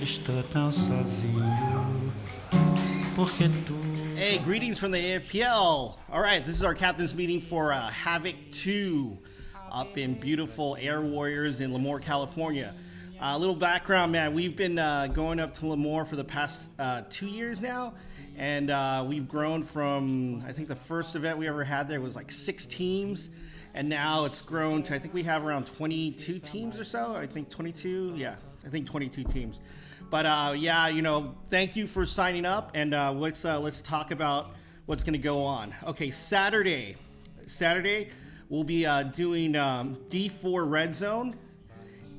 estou tão sozinho. Porque tu. Hey, greetings from the AFPL. All right, this is our captain's meeting for Havoc 2 up in beautiful Air Warriors in Lemoore, California. A little background, man. We've been going up to Lemoore for the past 2 years now, and we've grown from, I think the first event we ever had there was like 6 teams, and now it's grown to, I think we have around 22 teams or so. I think 22, yeah, I think 22 teams. But yeah, you know, thank you for signing up, and let's talk about what's going to go on. Okay, Saturday, we'll be doing D4 Redzone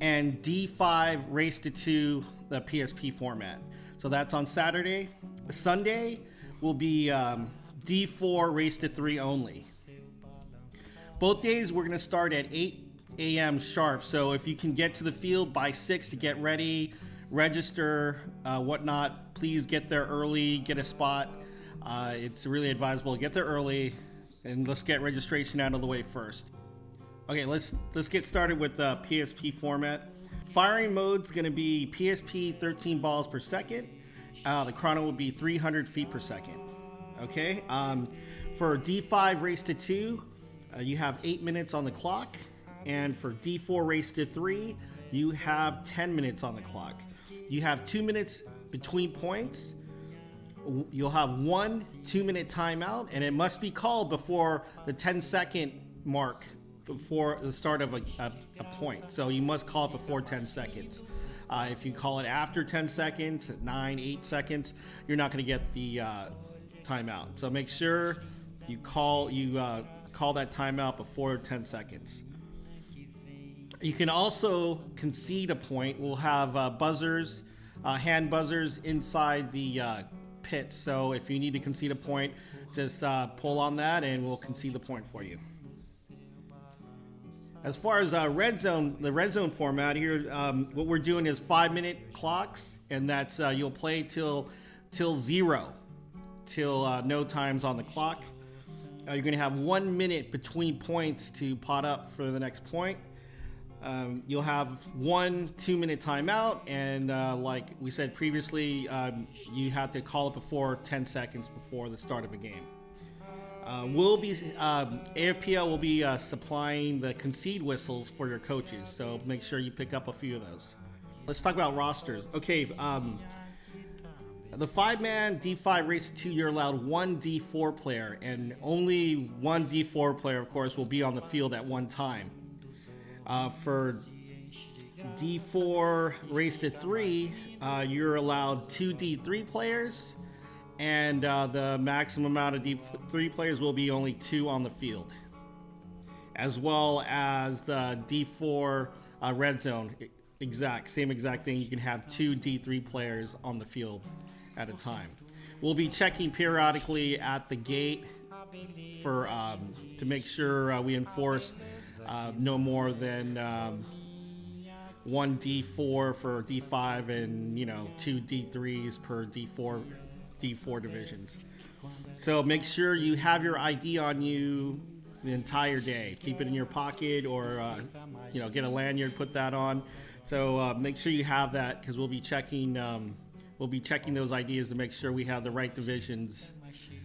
and D5 Race to 2, the PSP format. So that's on Saturday. Sunday will be D4 Race to 3 only. Both days we're going to start at 8 a.m. sharp. So if you can get to the field by 6 to get ready, register, whatnot, please get there early, get a spot. It's really advisable to get there early, and let's get registration out of the way first. Okay, let's get started with the PSP format. Firing mode's going to be PSP 13 balls per second. The chrono will be 300 feet per second. Okay, for D5 Race to 2, you have 8 minutes on the clock, and for D4 Race to 3, you have 10 minutes on the clock. You have 2 minutes between points. You'll have 1 2-minute timeout, and it must be called before the 10-second mark, before the start of a point. So you must call it before 10 seconds. If you call it after 10 seconds, at 9, 8 seconds, you're not going to get the timeout. So make sure you call that timeout before 10 seconds. You can also concede a point. We'll have buzzers, hand buzzers inside the pits. So if you need to concede a point, just pull on that and we'll concede the point for you. As far as Redzone, the Redzone format here, what we're doing is 5-minute clocks, and that's you'll play till 0, till no time's on the clock. You're going to have 1 minute between points to pot up for the next point. You'll have 1 2-minute timeout, and like we said previously, you have to call it before 10 seconds before the start of a game. AFPL will be supplying the concede whistles for your coaches, so make sure you pick up a few of those. Let's talk about rosters. Okay, the 5-man D5 Race 2, you're allowed 1 D4 player, and only 1 D4 player, of course, will be on the field at one time. For D4 Race to 3, you're allowed 2 D3 players, and the maximum amount of D3 players will be only 2 on the field. As well as the D4 Redzone, same exact thing. You can have 2 D3 players on the field at a time. We'll be checking periodically at the gate for to make sure we enforce no more than 1 D4 for D5 and 2 D3s per D4 divisions. So make sure you have your ID on you the entire day. Keep it in your pocket, or get a lanyard, put that on. So make sure you have that, because we'll be checking those IDs to make sure we have the right divisions,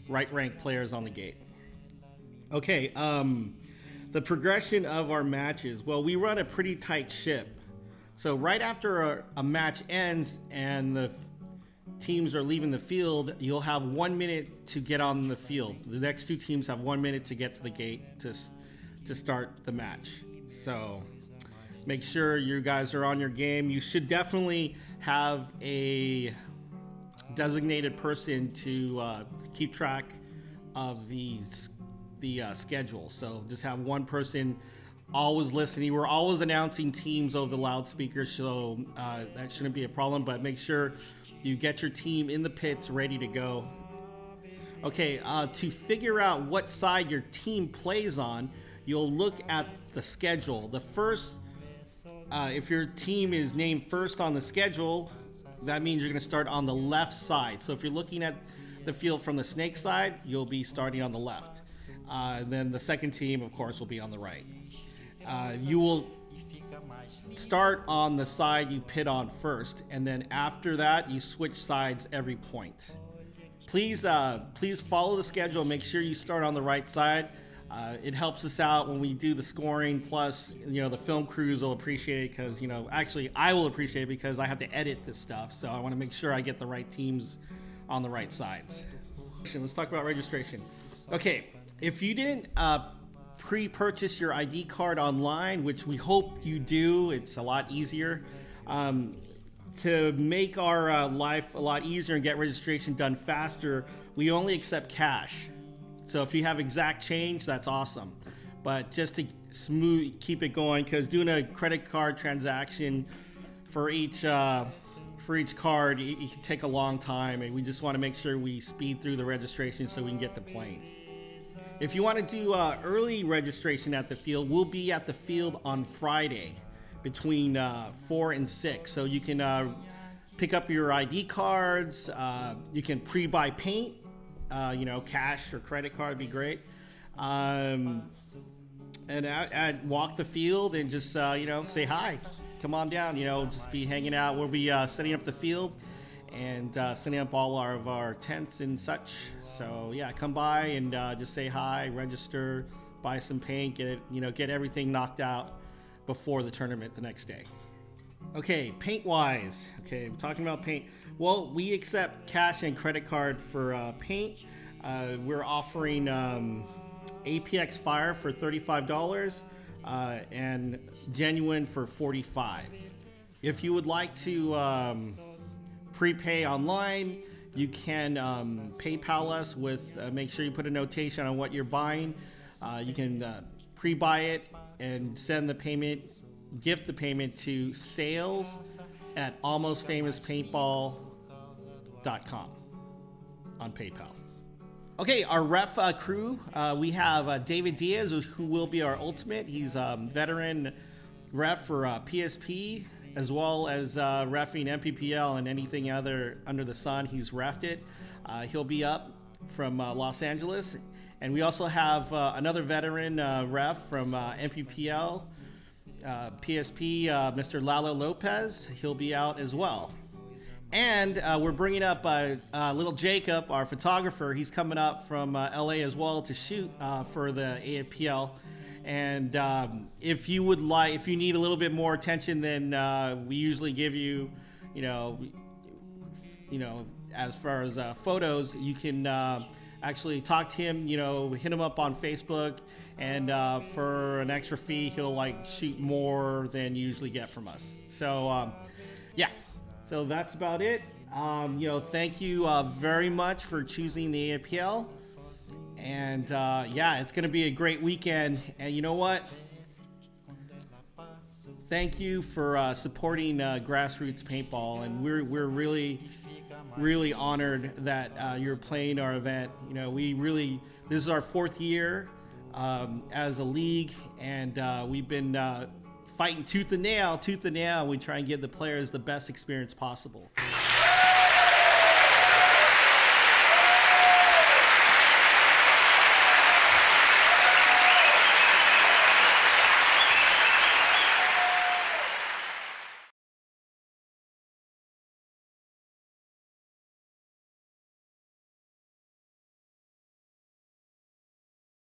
right ranked players on the gate. Okay, the progression of our matches. Well, we run a pretty tight ship. So right after a match ends and the teams are leaving the field, you'll have 1 minute to get on the field. The next 2 teams have 1 minute to get to the gate to start the match. So make sure you guys are on your game. You should definitely have a designated person to keep track of the schedule. So just have one person always listening. We're always announcing teams over the loudspeakers, so that shouldn't be a problem, but make sure you get your team in the pits ready to go. Okay, to figure out what side your team plays on, you'll look at the schedule. The first, if your team is named first on the schedule, that means you're going to start on the left side. So if you're looking at the field from the snake side, you'll be starting on the left. Then the second team, of course, will be on the right. You will start on the side you pit on first, and then after that you switch sides every point. Please follow the schedule. Make sure you start on the right side. It helps us out when we do the scoring. Plus, the film crews will appreciate it because, actually I will appreciate it because I have to edit this stuff. So I want to make sure I get the right teams on the right sides. Let's talk about registration. Okay, if you didn't pre-purchase your ID card online, which we hope you do, it's a lot easier. To make our life a lot easier and get registration done faster, we only accept cash. So if you have exact change, that's awesome. But just to keep it going, because doing a credit card transaction for each card, it can take a long time, and we just want to make sure we speed through the registration so we can get the plane. If you want to do early registration at the field, we'll be at the field on Friday between 4 and 6. So you can pick up your ID cards. You can pre-buy paint. Cash or credit card would be great. And I'd walk the field and just, say hi. Come on down, just be hanging out. We'll be setting up the field and setting up all of our tents and such. So, yeah, come by and just say hi, register, buy some paint, get everything knocked out before the tournament the next day. Okay, paint-wise. Okay, we're talking about paint. Well, we accept cash and credit card for paint. We're offering APX Fire for $35 and Genuine for $45. If you would like to prepay online, you can PayPal us with, make sure you put a notation on what you're buying. You can pre-buy it and send the payment, gift the payment to sales@almostfamouspaintball.com on PayPal. Okay, our ref crew, we have David Diaz, who will be our ultimate. He's a veteran ref for PSP, as well as reffing MPPL and anything other under the sun. He's reffed it. He'll be up from Los Angeles. And we also have another veteran ref from MPPL, PSP, Mr. Lalo Lopez. He'll be out as well. And we're bringing up little Jacob, our photographer. He's coming up from LA as well to shoot for the APL. And if you need a little bit more attention than we usually give you, as far as photos, you can actually talk to him, hit him up on Facebook, and for an extra fee, he'll shoot more than you usually get from us. So, yeah. So that's about it. Thank you very much for choosing the APL. And it's going to be a great weekend. And you know what? Thank you for supporting Grassroots Paintball. And we're really, really honored that you're playing our event. This is our 4th year as a league, and we've been fighting tooth and nail. We try and give the players the best experience possible.